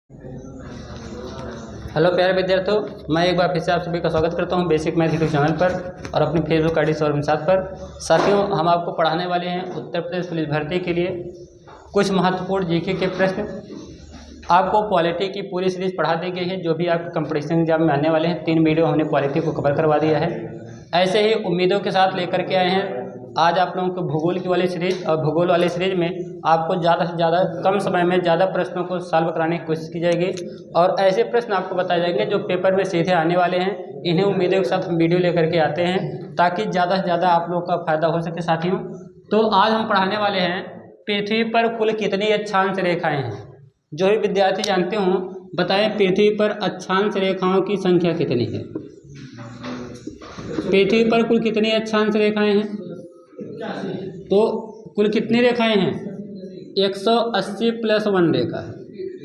Hello प्यारे विद्यार्थियों, मैं एक बार फिर से आप सभी का स्वागत करता हूं बेसिक मैथ यूट्यूब चैनल पर और अपनी फेसबुक आईडी सौरभ पर। साथियों, हम आपको पढ़ाने वाले हैं उत्तर प्रदेश पुलिस भर्ती के लिए कुछ महत्वपूर्ण जीके के प्रश्न। आपको पॉलिटी की पूरी सीरीज पढ़ा दी गई है। जो भी आपके कंपटीशन एग्जाम में आने वाले हैं, 3 वीडियो हमने पॉलिटी को कवर करवा दिया है। ऐसे ही उम्मीदों के साथ लेकर के आए हैं आज आप लोगों को भूगोल की वाली सीरीज। और भूगोल वाली सीरीज में आपको ज़्यादा से ज़्यादा कम समय में ज़्यादा प्रश्नों को सॉल्व कराने की कोशिश की जाएगी और ऐसे प्रश्न आपको बताए जाएंगे जो पेपर में सीधे आने वाले हैं। इन्हीं उम्मीदों के साथ हम वीडियो लेकर के आते हैं ताकि ज़्यादा से ज़्यादा आप लोगों का फायदा हो सके। साथियों, तो आज हम पढ़ाने वाले हैं पृथ्वी पर कुल कितनी अक्षांश रेखाएं हैं। जो भी विद्यार्थी जानते हों बताएं, पृथ्वी पर अक्षांश रेखाओं की संख्या कितनी है। पृथ्वी पर कुल कितनी अक्षांश रेखाएं हैं? तो कुल कितनी रेखाएं हैं? 180 + 1 रेखा है।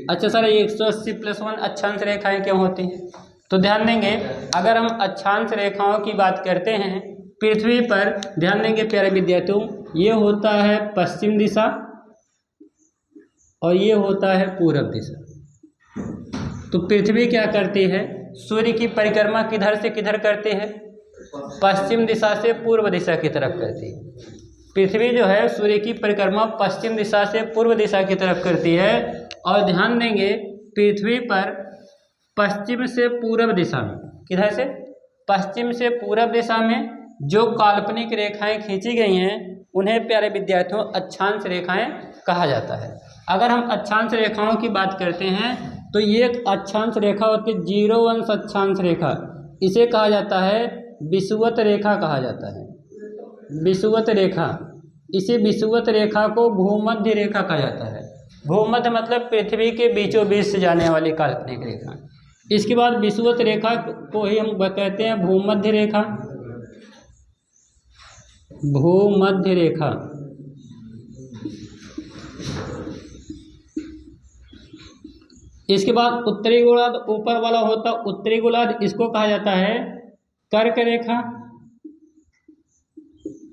अच्छा सर, 180 + 1 अक्षांश रेखाएं क्यों होती हैं? तो ध्यान देंगे, अगर हम अक्षांश रेखाओं की बात करते हैं पृथ्वी पर, ध्यान देंगे प्यारे विद्यार्थियों, ये होता है पश्चिम दिशा और ये होता है पूरब दिशा। तो पृथ्वी क्या करती है? सूर्य की परिक्रमा किधर से किधर करती है? पश्चिम दिशा से पूर्व दिशा की तरफ करती है। पृथ्वी जो है सूर्य की परिक्रमा पश्चिम दिशा से पूर्व दिशा की तरफ करती है। और ध्यान देंगे, पृथ्वी पर पश्चिम से पूर्व दिशा में, किधर से? पश्चिम से पूर्व दिशा में जो काल्पनिक रेखाएं खींची गई हैं उन्हें प्यारे विद्यार्थियों अक्षांश रेखाएं कहा जाता है। अगर हम अक्षांश रेखाओं की बात करते हैं तो ये एक अक्षांश रेखा होती है, 0 अंश अक्षांश रेखा। इसे कहा जाता है विषुवत रेखा कहा जाता है, विषुवत रेखा। इसी विषुवत रेखा को भूमध्य रेखा कहा जाता है। भूमध्य मतलब पृथ्वी के बीचों बीच से जाने वाली काल्पनिक रेखा। इसके बाद विषुवत रेखा को ही हम कहते हैं भूमध्य रेखा। भूमध्य रेखा। इसके बाद उत्तरी गोलार्ध ऊपर वाला होता उत्तरी गोलार्ध, इसको कहा जाता है कर्क रेखा,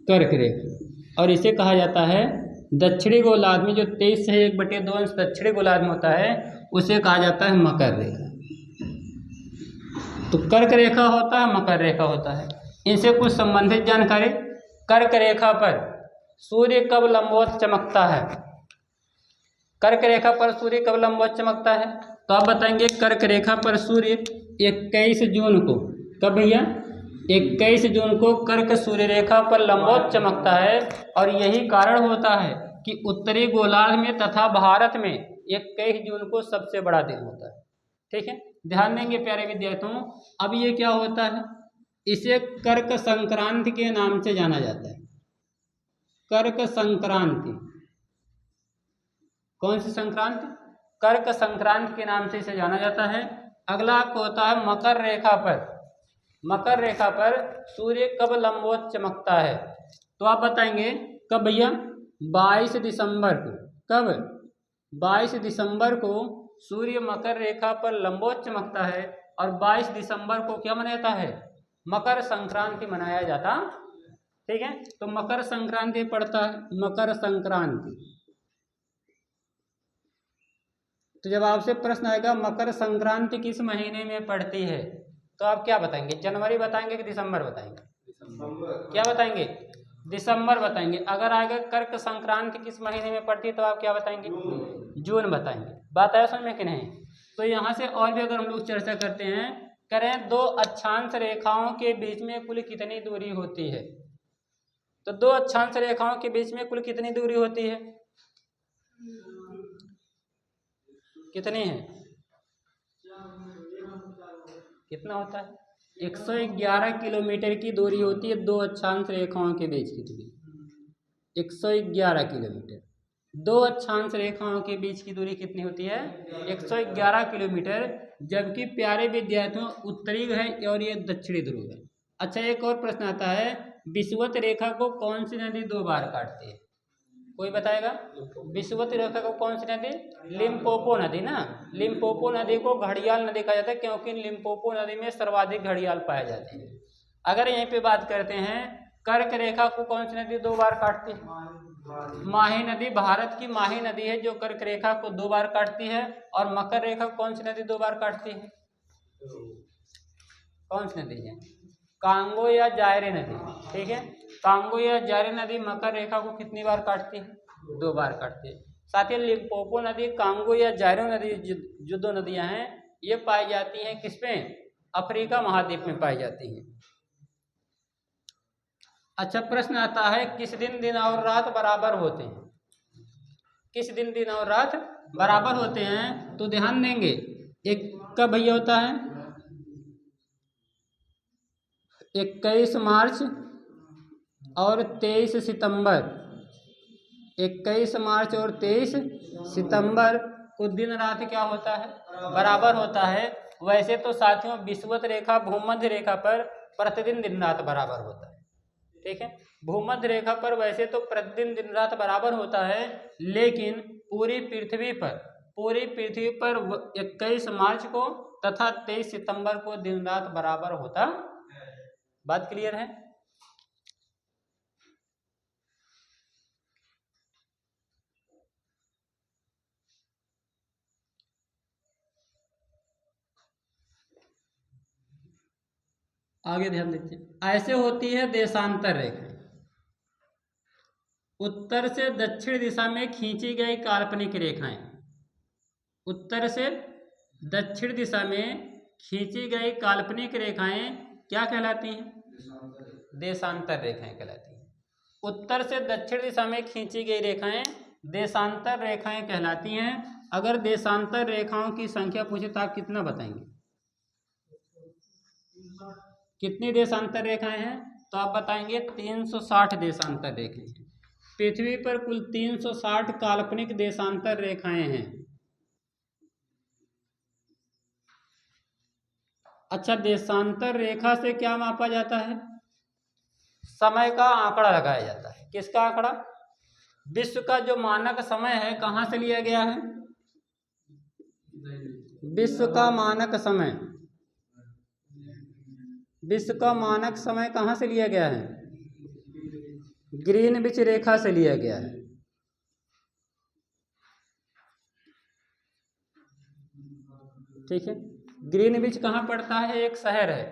कर्क रेखा। और इसे कहा जाता है दक्षिणी गोलार्ध में जो 23 से 1/2 अंश दक्षिणी गोलार्ध में होता है उसे कहा जाता है मकर रेखा। तो कर्क रेखा होता है, मकर रेखा होता है। इनसे कुछ संबंधित जानकारी। कर्क रेखा पर सूर्य कब लंबवत चमकता है? कर्क रेखा पर सूर्य कब लंबवत चमकता है? तो आप बताएंगे कर्क रेखा पर सूर्य 21 जून को, कब भैया? 21 जून को कर्क सूर्य रेखा पर लंबवत चमकता है। और यही कारण होता है कि उत्तरी गोलार्ध में तथा भारत में 21 जून को सबसे बड़ा दिन होता है। ठीक है, ध्यान देंगे प्यारे विद्यार्थियों। अब ये क्या होता है? इसे कर्क संक्रांति के नाम से जाना जाता है। कर्क संक्रांति। कौन सी संक्रांति? कर्क संक्रांति के नाम से इसे जाना जाता है। अगला आपको होता है मकर रेखा पर। मकर रेखा पर सूर्य कब लंबवत चमकता है? तो आप बताएंगे कब भैया? 22 दिसंबर को। कब? 22 दिसंबर को सूर्य मकर रेखा पर लंबवत चमकता है। और 22 दिसंबर को क्या मनाया जाता है? मकर संक्रांति मनाया जाता। ठीक है, तो मकर संक्रांति पड़ता है, मकर संक्रांति। तो जब आपसे प्रश्न आएगा मकर संक्रांति किस महीने में पड़ती है, तो आप क्या बताएंगे? जनवरी बताएंगे कि दिसंबर बताएंगे? क्या बताएंगे? दिसंबर बताएंगे। अगर आएगा कर्क संक्रांति किस महीने में पड़ती है तो आप क्या बताएंगे? जून बताएंगे। बात आया समझ में कि नहीं? तो यहाँ से और भी अगर हम लोग चर्चा करते हैं, करें 2 अक्षांश रेखाओं के बीच में कुल कितनी दूरी होती है? तो 2 अक्षांश रेखाओं के बीच में कुल कितनी दूरी होती है? कितनी है? कितना होता है? 111 किलोमीटर की दूरी होती है 2 अक्षांश रेखाओं के बीच की दूरी। 111 किलोमीटर। 2 अक्षांश रेखाओं के बीच की दूरी कितनी होती है? 111 किलोमीटर। जबकि प्यारे विद्यार्थियों उत्तरी है और ये दक्षिणी ध्रुव है। अच्छा, एक और प्रश्न आता है, विषुवत रेखा को कौन सी नदी 2 बार काटती है? कोई बताएगा? विषुवत रेखा को कौन सी नदी? लिम्पोपो नदी ना। लिम्पोपो नदी को घड़ियाल नदी कहा जाता है क्योंकि लिम्पोपो नदी में सर्वाधिक घड़ियाल पाए जाते हैं। अगर यहीं पे बात करते हैं कर्क रेखा को कौन सी नदी 2 बार काटती है? माही नदी भारत की माही नदी है जो कर्क रेखा को 2 बार काटती है। और मकर रेखा कौन सी नदी 2 बार काटती है? कौन सी नदी है? कांगो या जायरे नदी। ठीक है, कांगो या जायरे नदी मकर रेखा को कितनी बार काटती है? 2 बार काटती है। साथ ही लिम्पोपो नदी, कांगो या जायरे नदी जो 2 नदियां हैं ये पाई जाती हैं किसमें? अफ्रीका महाद्वीप में पाई जाती हैं। अच्छा, प्रश्न आता है किस दिन और रात बराबर होते हैं? किस दिन और रात बराबर होते हैं? तो ध्यान देंगे, एक कब भैया होता है? 21 मार्च और 23 सितंबर। 21 मार्च और 23 सितंबर को दिन रात क्या होता है? बराबर होता है। वैसे तो साथियों विषुवत रेखा भूमध्य रेखा पर प्रतिदिन दिन रात बराबर होता है। ठीक है, भूमध्य रेखा पर वैसे तो प्रतिदिन दिन रात बराबर होता है, लेकिन पूरी पृथ्वी पर 21 मार्च को तथा 23 सितंबर को दिन रात बराबर होता। बात क्लियर है? आगे ध्यान दीजिए, ऐसे होती है देशांतर रेखाएं। उत्तर से दक्षिण दिशा में खींची गई काल्पनिक रेखाएं। उत्तर से दक्षिण दिशा में खींची गई काल्पनिक रेखाएं क्या कहलाती हैं? देशांतर रेखाएं कहलाती हैं। उत्तर से दक्षिण दिशा में खींची गई रेखाएं देशांतर रेखाएं कहलाती हैं। अगर देशांतर रेखाओं की संख्या पूछे तो आप कितना बताएंगे? कितनी देशांतर रेखाएं हैं? तो आप बताएंगे 360 देशांतर रेखाएं हैं। पृथ्वी पर कुल 360 काल्पनिक देशांतर रेखाएं हैं। अच्छा, देशांतर रेखा से क्या मापा जाता है? समय का आंकड़ा लगाया जाता है। किसका आंकड़ा? विश्व का जो मानक समय है कहाँ से लिया गया है? विश्व का मानक समय, विश्व का मानक समय कहाँ से लिया गया है? ग्रीनविच रेखा से लिया गया है। ठीक है, ग्रीनविच कहाँ पड़ता है? एक शहर है।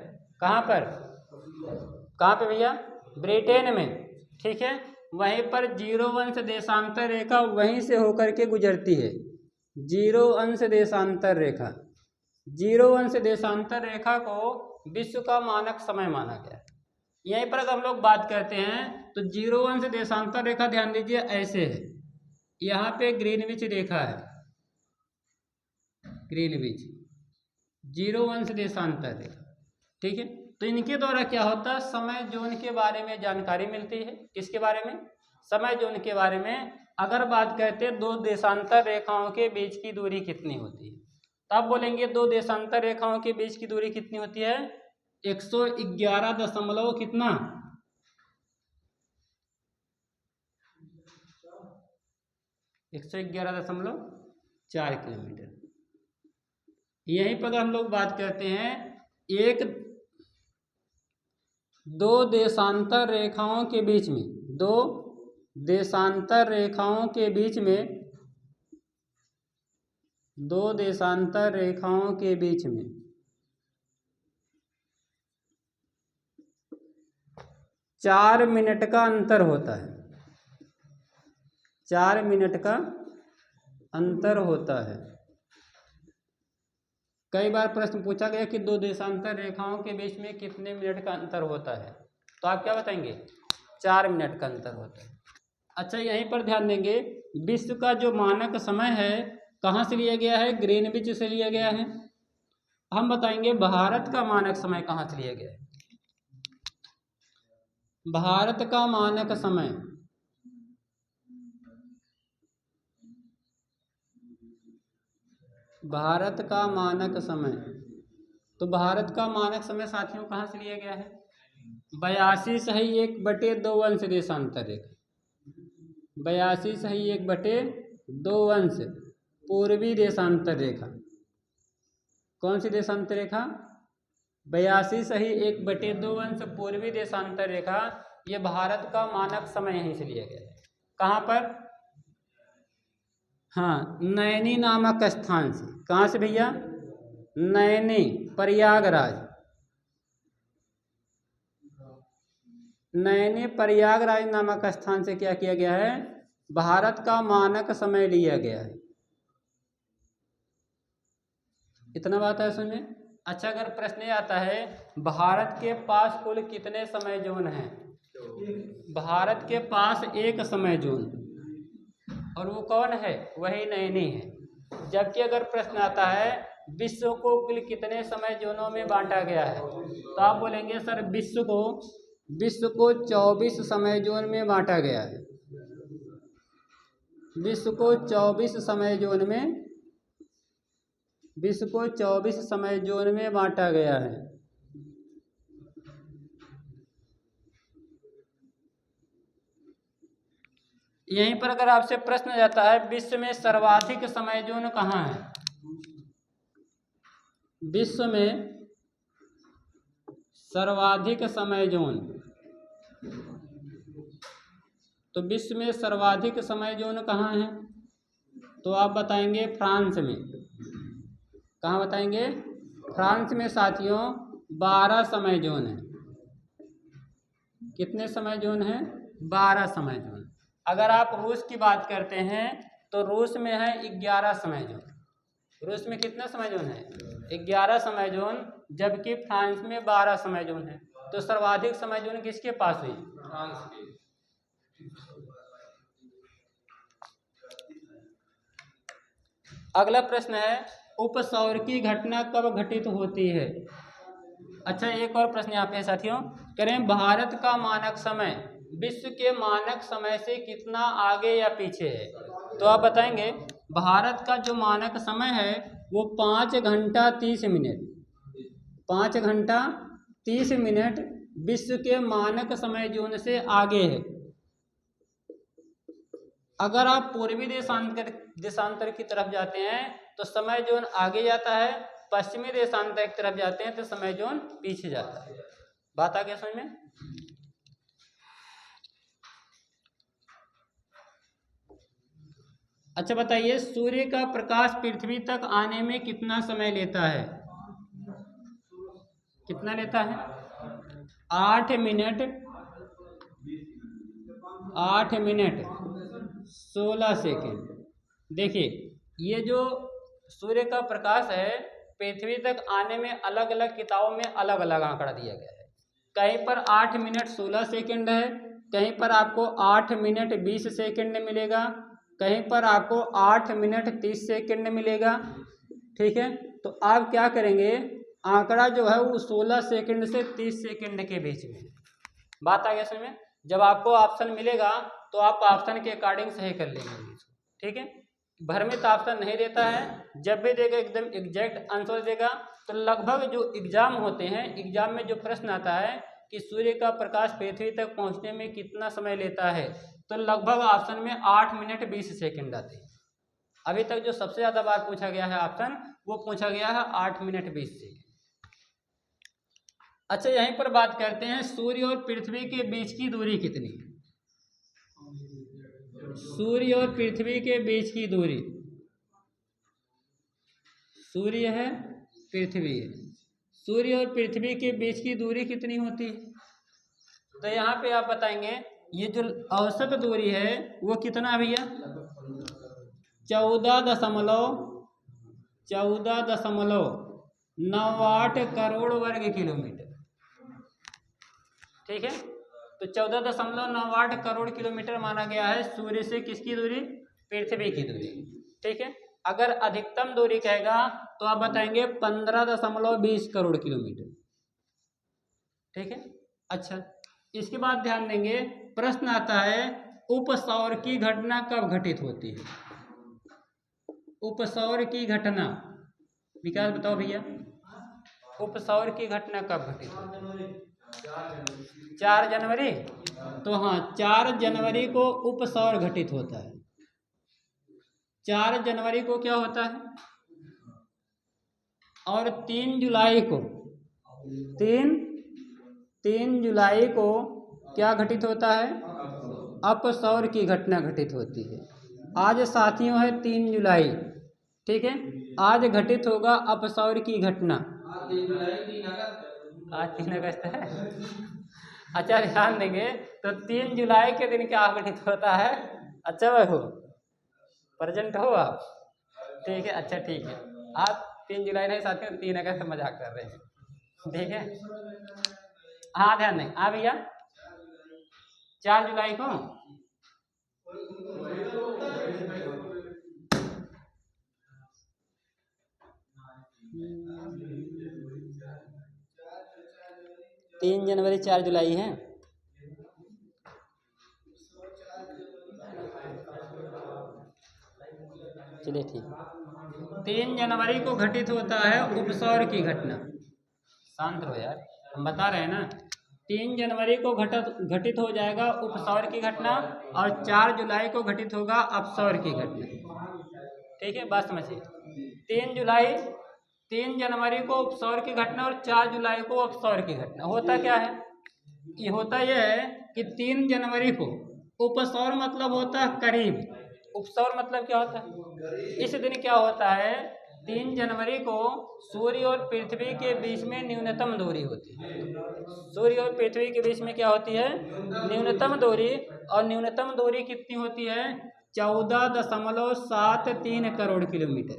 कहाँ पर? कहाँ पे भैया? ब्रिटेन में। ठीक है, वहीं पर 0 अंश देशांतर रेखा वहीं से होकर के गुजरती है। 0 अंश देशांतर रेखा, 0 अंश देशांतर रेखा को विश्व का मानक समय माना गया है। यहीं पर अगर हम लोग बात करते हैं तो 0 अंश देशांतर रेखा ध्यान दीजिए ऐसे है। यहाँ पे ग्रीनविच रेखा है, ग्रीनविच 0 अंश देशांतर रेखा। ठीक है, तो इनके द्वारा क्या होता है? समय जोन के बारे में जानकारी मिलती है। किसके बारे में? समय जोन के बारे में। अगर बात करते हैं 2 देशांतर रेखाओं के बीच की दूरी कितनी होती है, तो आप बोलेंगे 2 देशांतर रेखाओं के बीच की दूरी कितनी होती है? 111 दशमलव कितना? 111.4 किलोमीटर। यहीं पर अगर हम लोग बात करते हैं एक 2 देशांतर रेखाओं के बीच में, 2 देशांतर रेखाओं के बीच में, 2 देशांतर रेखाओं के बीच में 4 मिनट का अंतर होता है। 4 मिनट का अंतर होता है। कई बार प्रश्न पूछा गया कि 2 देशांतर रेखाओं के बीच में कितने मिनट का अंतर होता है, तो आप क्या बताएंगे? 4 मिनट का अंतर होता है। अच्छा, यहीं पर ध्यान देंगे, विश्व का जो मानक समय है कहाँ से लिया गया है? ग्रीनविच से लिया गया है। हम बताएंगे भारत का मानक समय कहाँ से लिया गया है? भारत का मानक समय, भारत का मानक समय, तो भारत का मानक समय साथियों कहाँ से लिया गया है? 82/1/2 अंश देशांतर रेखा, 82/1/2 अंश पूर्वी देशांतर रेखा। कौन सी देशांतर रेखा? 82/1/2 अंश पूर्वी देशांतर रेखा। ये भारत का मानक समय यहीं से लिया गया है। कहाँ पर? हाँ, नैनी नामक स्थान से। कहाँ से भैया? नैनी, प्रयागराज। नैनी प्रयागराज नामक स्थान से क्या किया गया है? भारत का मानक समय लिया गया है। इतना बात है सुनिए। अच्छा, अगर प्रश्न ये आता है भारत के पास कुल कितने समय जोन हैं? भारत के पास एक समय जोन, और वो कौन है? वही नैनी है। जबकि अगर प्रश्न आता है विश्व को कुल कितने समय जोनों में बांटा गया है, तो आप बोलेंगे सर विश्व को 24 समय जोन में बांटा गया है। विश्व को 24 समय जोन में बांटा गया है। यहीं पर अगर आपसे प्रश्न जाता है विश्व में सर्वाधिक समय जोन कहाँ है? विश्व में सर्वाधिक समय जोन, तो विश्व में सर्वाधिक समय जोन कहाँ है? तो आप बताएंगे फ्रांस में। कहाँ बताएंगे? फ्रांस में साथियों 12 समय जोन है। कितने समय जोन है? 12 समय जोन। अगर आप रूस की बात करते हैं तो रूस में है 11 समय जोन। रूस में कितना समय जोन है? 11 समय जोन, जबकि फ्रांस में 12 समय जोन है। तो सर्वाधिक समय जोन किसके पास हुई? फ्रांस के। अगला प्रश्न है उपसौर की घटना कब घटित होती है? अच्छा, एक और प्रश्न यहाँ पे साथियों, करें भारत का मानक समय विश्व के मानक समय से कितना आगे या पीछे है? तो आप बताएंगे भारत का जो मानक समय है वो 5 घंटा 30 मिनट, 5 घंटा 30 मिनट विश्व के मानक समय जोन से आगे है। अगर आप पूर्वी देशांतर की तरफ जाते हैं तो समय जोन आगे जाता है, पश्चिमी देशांतर की तरफ जाते हैं तो समय जोन पीछे जाता है। बात आ गया समझ में? अच्छा बताइए, सूर्य का प्रकाश पृथ्वी तक आने में कितना समय लेता है? कितना लेता है? 8 मिनट 16 सेकेंड। देखिए, ये जो सूर्य का प्रकाश है पृथ्वी तक आने में अलग अलग किताबों में अलग अलग आंकड़ा दिया गया है। कहीं पर 8 मिनट 16 सेकेंड है, कहीं पर आपको 8 मिनट 20 सेकेंड मिलेगा, कहीं पर आपको 8 मिनट 30 सेकेंड मिलेगा। ठीक है, तो आप क्या करेंगे, आंकड़ा जो है वो 16 सेकेंड से 30 सेकेंड के बीच में। बात आ गया समझ में? जब आपको ऑप्शन मिलेगा तो आप ऑप्शन के अकॉर्डिंग सही कर लेंगे। ठीक है, भ्रमित ऑप्शन नहीं देता है, जब भी देगा एकदम एग्जैक्ट आंसर देगा। तो लगभग जो एग्जाम होते हैं, एग्जाम में जो प्रश्न आता है कि सूर्य का प्रकाश पृथ्वी तक पहुंचने में कितना समय लेता है, तो लगभग ऑप्शन में 8 मिनट 20 सेकेंड आते हैं। अभी तक जो सबसे ज़्यादा बार पूछा गया है ऑप्शन, वो पूछा गया है 8 मिनट 20 सेकेंड। अच्छा, यहीं पर बात करते हैं सूर्य और पृथ्वी के बीच की दूरी कितनी है? सूर्य और पृथ्वी के बीच की दूरी, सूर्य है पृथ्वी है, सूर्य और पृथ्वी के बीच की दूरी कितनी होती है? तो यहाँ पे आप बताएंगे ये जो औसत दूरी है वो कितना है भैया? 14.98 करोड़ वर्ग किलोमीटर। ठीक है, तो 14.98 करोड़ किलोमीटर माना गया है सूर्य से किसकी दूरी? पृथ्वी की दूरी। ठीक है, अगर अधिकतम दूरी कहेगा तो आप बताएंगे 15.20 करोड़ किलोमीटर। ठीक है, अच्छा इसके बाद ध्यान देंगे, प्रश्न आता है उपसौर की घटना कब घटित होती है? उपसौर की घटना, विकास बताओ भैया, उपसौर की घटना कब घटित होती है? 4 जनवरी। तो हाँ, 4 जनवरी को उपसौर घटित होता है। 4 जनवरी को क्या होता है? और 3 जुलाई को 3 जुलाई को क्या घटित होता है? अपसौर की घटना घटित होती है। आज साथियों है 3 जुलाई, ठीक है, आज घटित होगा अपसौर की घटना। आज 3 अगस्त है। अच्छा ध्यान देंगे तो 3 जुलाई के दिन क्या घटित होता है। अच्छा भाई हो, प्रेजेंट हो आप, ठीक है, अच्छा ठीक है। आप 3 जुलाई नहीं साथियों, 3 अगस्त मजाक कर रहे हैं, ठीक है। हाँ ध्यान दें, हाँ भैया 4 जुलाई को तीन जनवरी 4 जुलाई है। चलिए ठीक, 3 जनवरी को घटित होता है उपसौर की घटना। शांत रहो यार, हम बता रहे हैं ना। 3 जनवरी को घटित हो जाएगा उपसौर की घटना और 4 जुलाई को घटित होगा अपसौर की घटना, ठीक है। बात समझिए, 3 जनवरी को उपसौर की घटना और 4 जुलाई को अपसौर की घटना। होता क्या है, ये होता यह है कि 3 जनवरी को उपसौर मतलब होता है करीब, उपसौर मतलब क्या होता है, इस दिन क्या होता है 3 जनवरी को सूर्य और पृथ्वी के बीच में न्यूनतम दूरी होती है। सूर्य और पृथ्वी के बीच में क्या होती है, न्यूनतम दूरी, और न्यूनतम दूरी कितनी होती है 14.73 करोड़ किलोमीटर।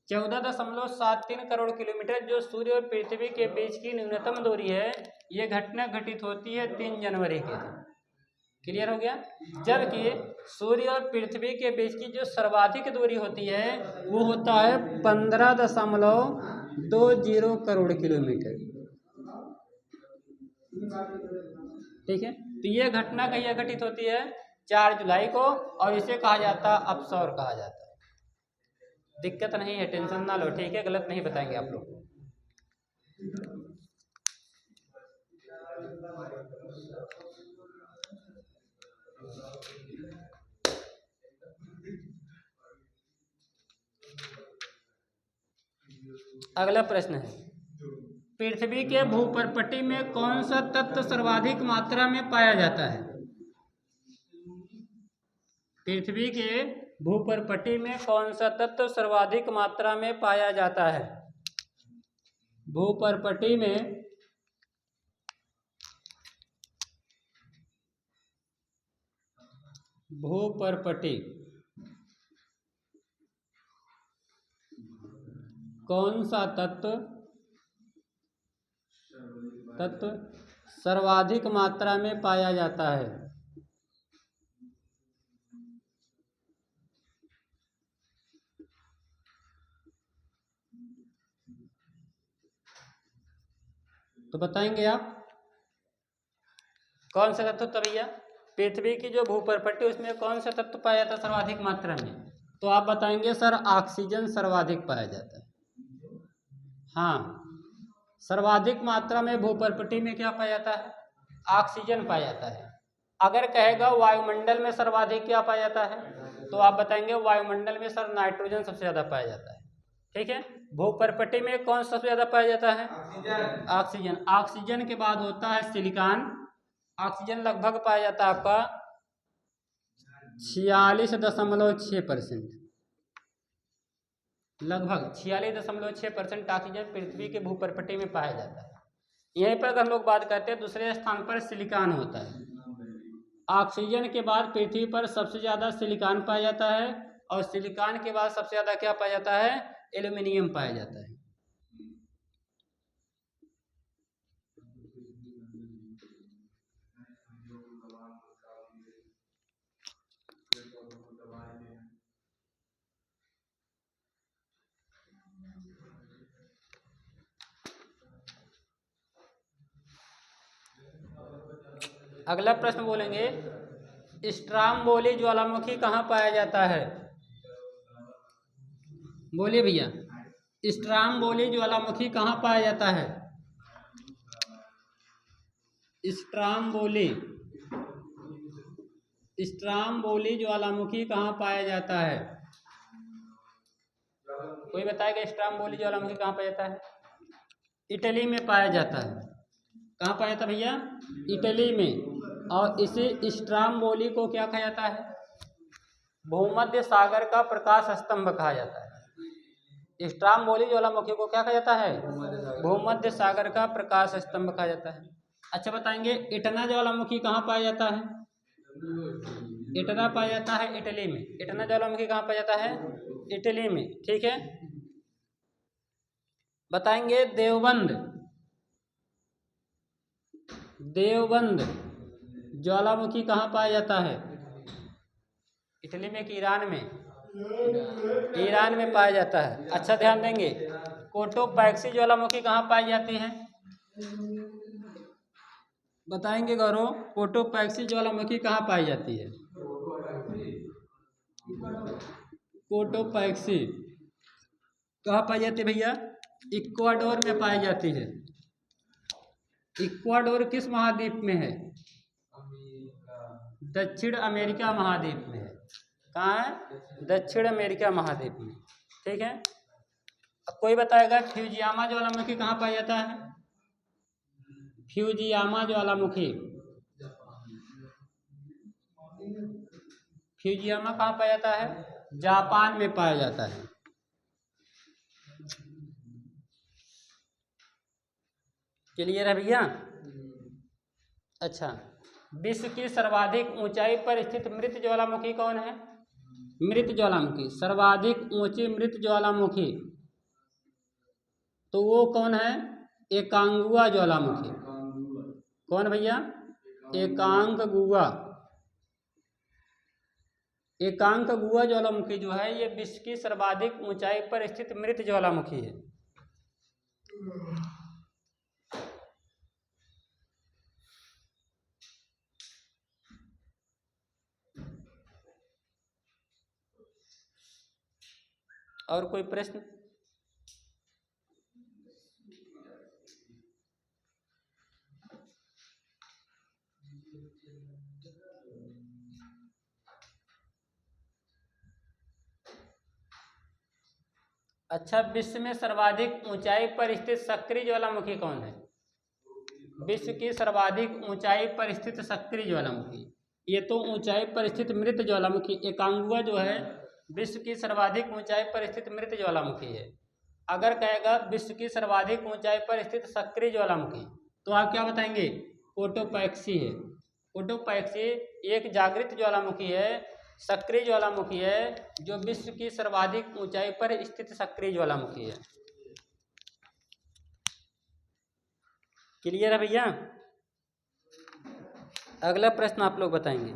14.73 करोड़ किलोमीटर जो सूर्य और पृथ्वी के बीच की न्यूनतम दूरी है, ये घटना घटित होती है 3 जनवरी के दिन। क्लियर हो गया। जबकि सूर्य और पृथ्वी के बीच की जो सर्वाधिक दूरी होती है वो होता है 15.20 करोड़ किलोमीटर, ठीक है। तो ये घटना कहीं घटित होती है 4 जुलाई को, और इसे कहा जाता है अपसौर कहा जाता है। दिक्कत नहीं है, टेंशन ना लो, ठीक है, गलत नहीं बताएंगे आप लोग। अगला प्रश्न है, पृथ्वी के भूपर्पटी में कौन सा तत्व सर्वाधिक मात्रा में पाया जाता है। पृथ्वी के भूपर्पटी में कौन सा तत्व सर्वाधिक मात्रा में पाया जाता है। भूपर्पटी में कौन सा तत्व सर्वाधिक मात्रा में पाया जाता है। तो बताएंगे आप कौन सा तत्व। तो भैया पृथ्वी की जो भूपर्पटी उसमें कौन सा तत्व पाया जाता है सर्वाधिक मात्रा में, तो आप बताएंगे सर ऑक्सीजन सर्वाधिक पाया जाता है। हाँ, सर्वाधिक मात्रा में भूपर्पटी में क्या पाया जाता है, ऑक्सीजन पाया जाता है। अगर कहेगा वायुमंडल में सर्वाधिक क्या पाया जाता है, तो आप बताएंगे वायुमंडल में सर नाइट्रोजन सबसे ज़्यादा पाया जाता है, ठीक है। भूपर्पटी में कौन सबसे ज़्यादा पाया जाता है, ऑक्सीजन। ऑक्सीजन के बाद होता है सिलिकॉन। ऑक्सीजन लगभग पाया जाता है आपका 46.6%, लगभग 46.6% ऑक्सीजन पृथ्वी के भूपर्पटी में पाया जाता है। यहीं पर अगर हम लोग बात करते हैं दूसरे स्थान पर सिलिकॉन होता है। ऑक्सीजन के बाद पृथ्वी पर सबसे ज़्यादा सिलिकॉन पाया जाता है, और सिलिकॉन के बाद सबसे ज़्यादा क्या पाया जाता है, एल्यूमिनियम पाया जाता है। अगला प्रश्न बोलेंगे, स्ट्रोम्बोली ज्वालामुखी कहाँ पाया जाता है। बोलिए भैया, स्ट्रोम्बोली ज्वालामुखी कहाँ पाया जाता है। स्ट्रोम्बोली ज्वालामुखी कहाँ पाया जाता है। कोई बताएगा स्ट्रोम्बोली ज्वालामुखी कहाँ पाया जाता है। इटली में पाया जाता है। कहाँ पाया जाता भैया? इटली में। और इसे स्ट्राम्बोली को क्या कहा जाता है? भूमध्य सागर का प्रकाश स्तंभ कहा जाता है। स्ट्राम्बोली ज्वालामुखी को क्या कहा जाता है? भूमध्य सागर का प्रकाश स्तंभ कहा जाता है। अच्छा बताएंगे, इटना ज्वालामुखी कहाँ पाया जाता है? इटना पाया जाता है इटली में। इटना ज्वालामुखी कहाँ पाया जाता है? इटली में। ठीक है, बताएंगे देवबंद। देवबंद ज्वालामुखी कहाँ पाया जाता है? इटली में कि ईरान में? ईरान में पाया जाता है। अच्छा ध्यान देंगे, कोटोपैक्सी ज्वालामुखी कहाँ पाई जाती है? बताएंगे गौरव, कोटोपैक्सी ज्वालामुखी कहाँ पाई जाती है? कोटोपैक्सी कहाँ पाई जाती है भैया? इक्वाडोर में पाई जाती है। इक्वाडोर किस महाद्वीप में है? दक्षिण अमेरिका महाद्वीप में है। कहाँ है? दक्षिण अमेरिका महाद्वीप में। ठीक है, अब कोई बताएगा फ्यूजियामा ज्वालामुखी कहाँ पाया जाता है? फ्यूजियामा ज्वालामुखी, फ्यूजियामा कहाँ पाया जाता है? जापान में पाया जाता है। क्लियर है भैया? अच्छा, विश्व की सर्वाधिक ऊंचाई पर स्थित मृत ज्वालामुखी कौन है? मृत ज्वालामुखी, सर्वाधिक ऊंची मृत ज्वालामुखी, तो वो कौन है? एकांगुआ ज्वालामुखी। कौन भैया? एकांगुआ। एकांगुआ ज्वालामुखी जो है ये विश्व की सर्वाधिक ऊंचाई पर स्थित मृत ज्वालामुखी है। और कोई प्रश्न? अच्छा, विश्व में सर्वाधिक ऊंचाई पर स्थित सक्रिय ज्वालामुखी कौन है? विश्व की सर्वाधिक ऊंचाई पर स्थित सक्रिय ज्वालामुखी, ये तो ऊंचाई पर स्थित मृत ज्वालामुखी। एकांगुआ जो है विश्व की सर्वाधिक ऊंचाई पर स्थित मृत ज्वालामुखी है। अगर कहेगा विश्व की सर्वाधिक ऊंचाई पर स्थित सक्रिय ज्वालामुखी, तो आप क्या बताएंगे? कोटोपैक्सी है। कोटोपैक्सी एक जागृत ज्वालामुखी है, सक्रिय ज्वालामुखी है, जो विश्व की सर्वाधिक ऊंचाई पर स्थित सक्रिय ज्वालामुखी है। क्लियर है भैया? अगला प्रश्न आप लोग बताएंगे।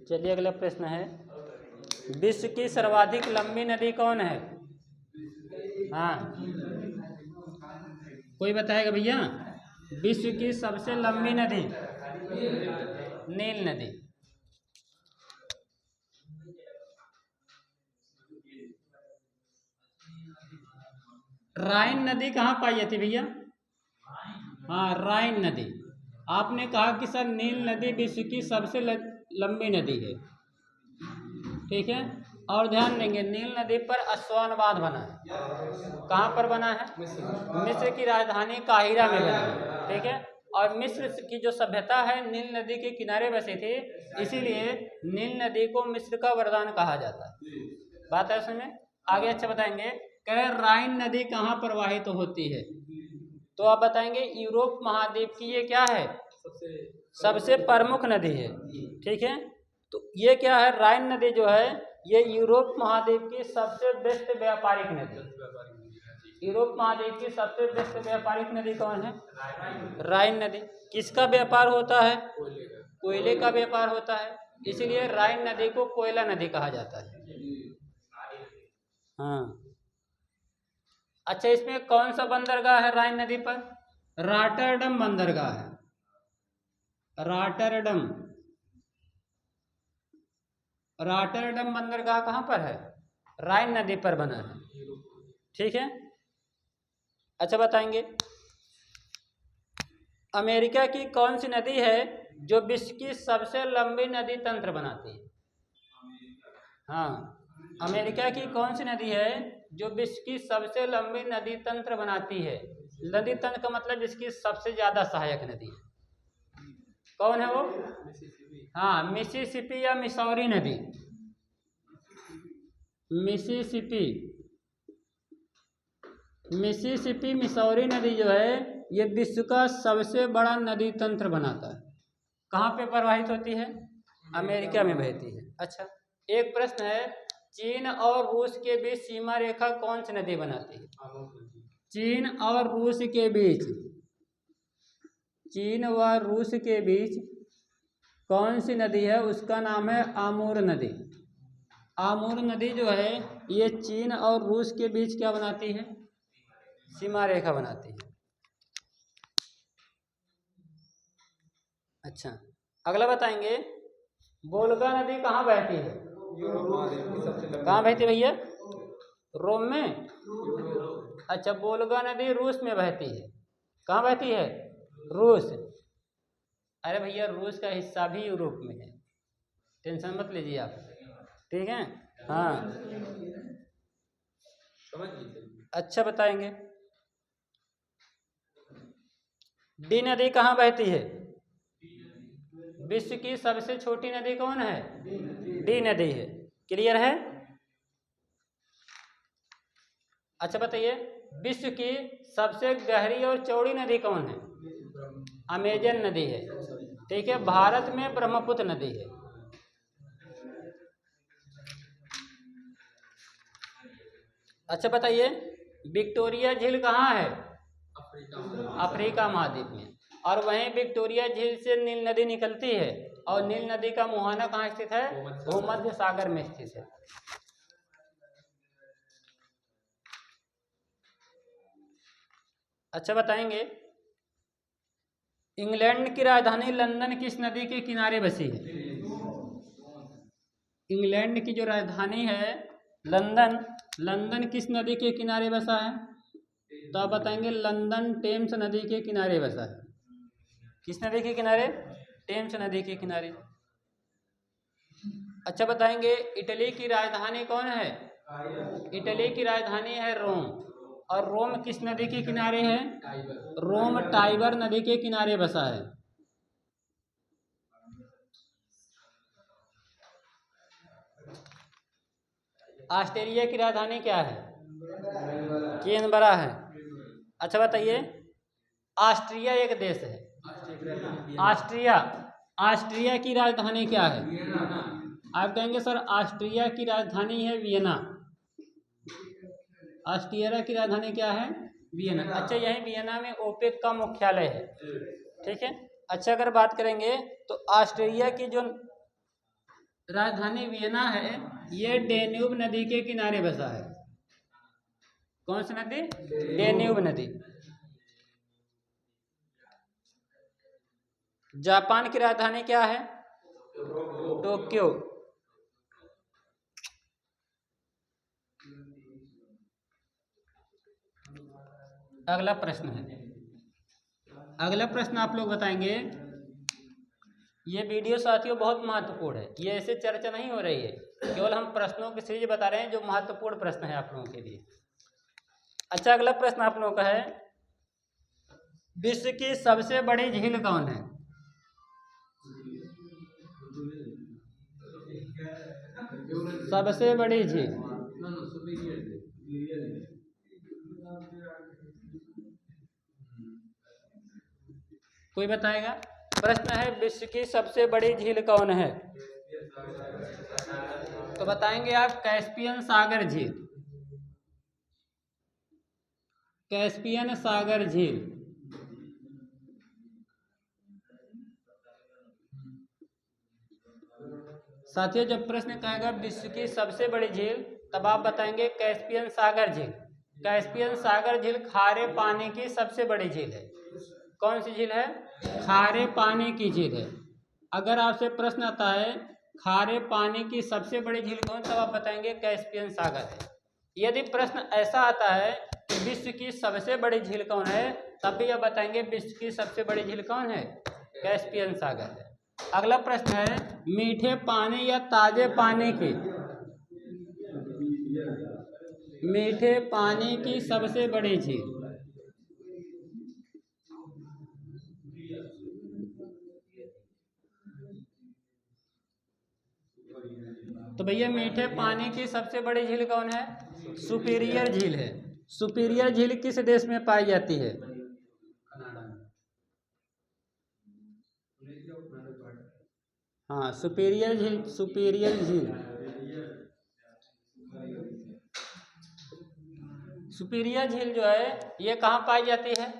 चलिए अगला प्रश्न है, विश्व की सर्वाधिक लंबी नदी कौन है? हाँ, कोई बताएगा भैया? विश्व की सबसे लंबी नदी? नील नदी। राइन नदी कहाँ पाई जाती भैया? हाँ, राइन नदी। आपने कहा कि सर नील नदी विश्व की सबसे लंबी नदी है। ठीक है, और ध्यान देंगे नील नदी पर अस्वान बांध बना है। कहाँ पर बना है? मिस्र की राजधानी काहिरा में बना है। ठीक है, और मिस्र की जो सभ्यता है नील नदी के किनारे बसी थी, इसीलिए नील नदी को मिस्र का वरदान कहा जाता है। बात है उसमें आगे। अच्छा बताएंगे, कह राइन नदी कहाँ प्रवाहित होती है? तो आप बताएंगे यूरोप महाद्वीप की ये क्या है? सबसे प्रमुख नदी है। ठीक है, तो ये क्या है? राइन नदी जो है ये यूरोप महाद्वीप की सबसे बेस्ट व्यापारिक नदी। यूरोप महाद्वीप की सबसे व्यस्त व्यापारिक नदी कौन है? राइन नदी। किसका व्यापार होता है? कोयले का व्यापार होता है, इसलिए राइन नदी को कोयला नदी कहा जाता है। हाँ, अच्छा, इसमें कौन सा बंदरगाह है राइन नदी पर? रॉटरडम बंदरगाह है। रॉटरडम बंदरगाह कहाँ पर है? राइन नदी पर बना है। ठीक है, अच्छा बताएंगे, अमेरिका की कौन सी नदी है जो विश्व की सबसे लंबी नदी तंत्र बनाती है? हाँ, अमेरिका की कौन सी नदी है जो विश्व की सबसे लंबी नदी तंत्र बनाती है? नदी तंत्र का मतलब जिसकी सबसे ज्यादा सहायक नदी है, कौन है वो? हाँ, मिसिसिपी या मिसौरी नदी। मिसिसिपी मिसौरी नदी जो है ये विश्व का सबसे बड़ा नदी तंत्र बनाता है। कहाँ पे प्रवाहित होती है? अमेरिका में बहती है। अच्छा, एक प्रश्न है, चीन और रूस के बीच सीमा रेखा कौन सी नदी बनाती है? चीन और रूस के बीच कौन सी नदी है? उसका नाम है आमूर नदी। आमूर नदी जो है ये चीन और रूस के बीच क्या बनाती है? सीमा रेखा बनाती है। अच्छा, अगला बताएंगे, वोल्गा नदी कहाँ बहती है? कहाँ बहती है भैया? रोम में? अच्छा, वोल्गा नदी रूस में बहती है। कहाँ बहती है? रूस। अरे भैया, रूस का हिस्सा भी यूरोप में है, टेंशन मत लीजिए आप। ठीक है, हाँ, अच्छा बताएंगे, डी नदी कहाँ बहती है? विश्व की सबसे छोटी नदी कौन है? डी नदी है। क्लियर है? अच्छा बताइए, विश्व की सबसे गहरी और चौड़ी नदी कौन है? अमेजन नदी है। ठीक है, भारत में ब्रह्मपुत्र नदी है। अच्छा बताइए, विक्टोरिया झील कहाँ है? अफ्रीका महाद्वीप में। और वहीं विक्टोरिया झील से नील नदी निकलती है, और नील नदी का मुहाना कहाँ स्थित है? भूमध्य सागर में स्थित है। अच्छा बताएंगे, इंग्लैंड की राजधानी लंदन किस नदी के किनारे बसी है? इंग्लैंड की जो राजधानी है लंदन किस नदी के किनारे बसा है? तो आप बताएंगे लंदन टेम्स नदी के किनारे बसा है। किस नदी के किनारे? टेम्स नदी के किनारे। अच्छा बताएंगे, इटली की राजधानी कौन है? इटली की राजधानी है रोम। और रोम किस नदी के किनारे है? रोम टाइबर नदी के किनारे बसा है। ऑस्ट्रेलिया की राजधानी क्या है? कैनबरा है। अच्छा बताइए, ऑस्ट्रिया एक देश है, ऑस्ट्रिया की राजधानी क्या है? आप कहेंगे सर ऑस्ट्रिया की राजधानी है वियना। ऑस्ट्रिया की राजधानी क्या है? वियना। अच्छा, यही वियना में ओपेक का मुख्यालय है। ठीक है, अच्छा अगर बात करेंगे तो ऑस्ट्रिया की जो राजधानी वियना है ये डेन्यूब नदी के किनारे बसा है। कौन सी नदी? डेन्यूब नदी। जापान की राजधानी क्या है? टोक्यो। अगला प्रश्न है, अगला प्रश्न आप लोग बताएंगे, ये वीडियो साथियों बहुत महत्वपूर्ण है, ये ऐसे चर्चा नहीं हो रही है, केवल हम प्रश्नों की सीरीज बता रहे हैं जो महत्वपूर्ण प्रश्न है आप लोगों के लिए। अच्छा, अगला प्रश्न आप लोगों का है, विश्व की सबसे बड़ी झील कौन है? सबसे बड़ी झील कोई बताएगा? प्रश्न है, विश्व की सबसे बड़ी झील कौन है? तो बताएंगे आप कैस्पियन सागर झील। कैस्पियन सागर झील। साथियों, जब प्रश्न कहेगा विश्व की सबसे बड़ी झील, तब आप बताएंगे कैस्पियन सागर झील। कैस्पियन सागर झील खारे पानी की सबसे बड़ी झील है। कौन सी झील है? खारे पानी की झील है। अगर आपसे प्रश्न आता है खारे पानी की सबसे बड़ी झील कौन, तब आप बताएंगे कैस्पियन सागर है। यदि प्रश्न ऐसा आता है कि विश्व की सबसे बड़ी झील कौन है, तब भी आप बताएंगे विश्व की सबसे बड़ी झील कौन है? कैस्पियन सागर है। अगला प्रश्न है मीठे पानी या ताजे पानी की, मीठे पानी की सबसे बड़ी झील। तो भैया मीठे पानी की सबसे बड़ी झील कौन है? सुपीरियर झील है। सुपीरियर झील किस देश में पाई जाती है? हाँ, सुपीरियर झील, सुपीरियर झील, सुपीरियर झील जो है ये कहाँ पाई जाती है?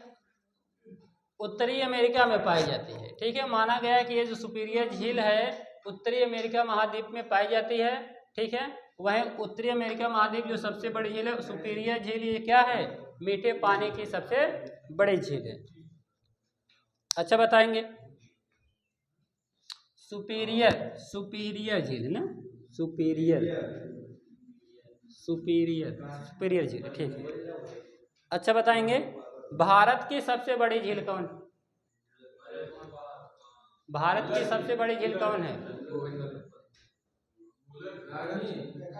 उत्तरी अमेरिका में पाई जाती है। ठीक है, माना गया है कि ये जो सुपीरियर झील है उत्तरी अमेरिका महाद्वीप में पाई जाती है। ठीक है, वह उत्तरी अमेरिका महाद्वीप जो सबसे बड़ी झील है सुपीरियर झील, ये क्या है? मीठे पानी की सबसे बड़ी झील है। अच्छा बताएंगे सुपीरियर, सुपीरियर झील ना, सुपीरियर, सुपीरियर, सुपीरियर झील, ठीक है। अच्छा बताएंगे भारत की सबसे बड़ी झील कौन? भारत की सबसे बड़ी झील कौन है?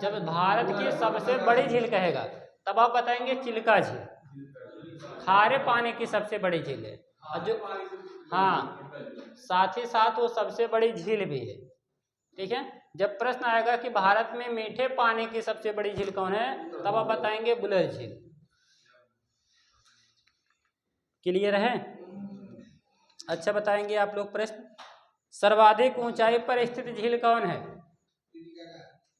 जब भारत की सबसे बड़ी झील कहेगा तब आप बताएंगे चिल्का झील, खारे पानी की सबसे बड़ी झील है। और जो हाँ, साथ ही साथ वो सबसे बड़ी झील भी है। ठीक है, जब प्रश्न आएगा कि भारत में मीठे पानी की सबसे बड़ी झील कौन है, तब आप बताएंगे बुलर झील। क्लियर है? अच्छा बताएंगे आप लोग प्रश्न सर्वाधिक ऊंचाई पर स्थित झील कौन है?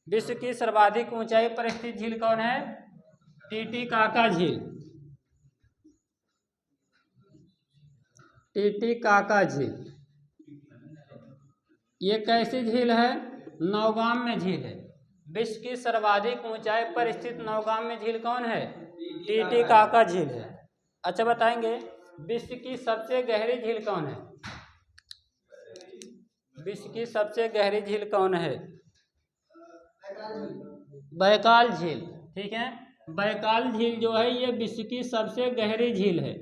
विश्व की सर्वाधिक ऊंचाई पर स्थित झील कौन है? टीटीकाका झील, टीटीकाका झील। ये कैसी झील है? नौगाम में झील है। विश्व की सर्वाधिक ऊंचाई पर स्थित नौगाम में झील कौन है? टीटीकाका झील है। अच्छा बताएंगे विश्व की सबसे गहरी झील कौन है? विश्व की सबसे गहरी झील कौन है? बैकाल झील। ठीक है, बैकाल झील जो है ये विश्व की सबसे गहरी झील है।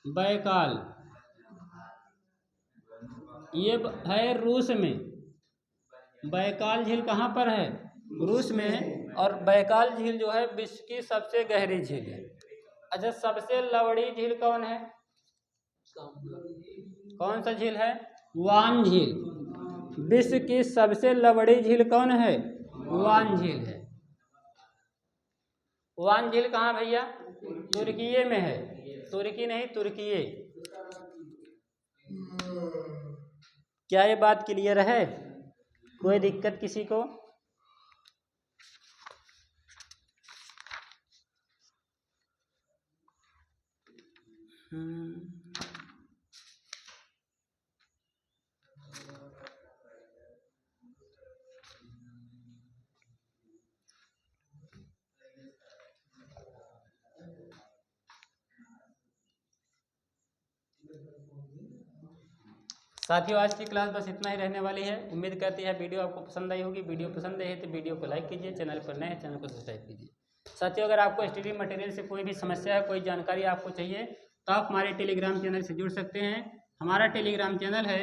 बैकाल ये है रूस में। बैकाल झील कहाँ पर है? रूस में। और बैकाल झील जो है विश्व की सबसे गहरी झील है। अच्छा, सबसे लवड़ी झील कौन है? कौन सा झील है? वान झील। विश्व की सबसे लवड़ी झील कौन है? वान झील है। वान झील कहाँ भैया? तुर्की में है। तुर्की नहीं, तुर्की। क्या ये बात क्लियर है? कोई दिक्कत किसी को? साथियों, आज की क्लास बस इतना ही रहने वाली है। उम्मीद करते हैं वीडियो आपको पसंद आई होगी। वीडियो पसंद आई है तो वीडियो को लाइक कीजिए, चैनल पर नए हैं चैनल को सब्सक्राइब कीजिए। साथियों, अगर आपको स्टडी मटेरियल से कोई भी समस्या है, कोई जानकारी आपको चाहिए, तो आप हमारे टेलीग्राम चैनल से जुड़ सकते हैं। हमारा टेलीग्राम चैनल है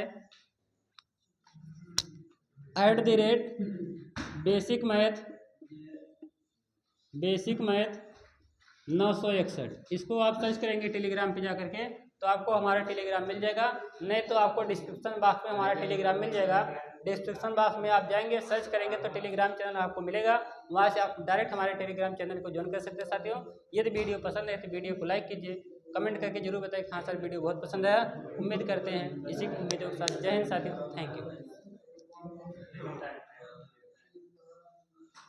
@बेसिक मैथ 961। इसको आप सर्च करेंगे टेलीग्राम पे जा करके तो आपको हमारा टेलीग्राम मिल जाएगा। नहीं तो आपको डिस्क्रिप्शन बॉक्स में हमारा टेलीग्राम मिल जाएगा। डिस्क्रिप्शन बॉक्स में आप जाएंगे, सर्च करेंगे तो टेलीग्राम चैनल आपको मिलेगा। वहाँ से आप डायरेक्ट हमारे टेलीग्राम चैनल को ज्वाइन कर सकते हैं। साथियों, यदि वीडियो पसंद है तो वीडियो को लाइक कीजिए, कमेंट करके जरूर बताएं कि हाँ सर वीडियो बहुत पसंद आया। उम्मीद करते हैं इसी उम्मीदों के साथ जय हिंद साथियों, थैंक यू।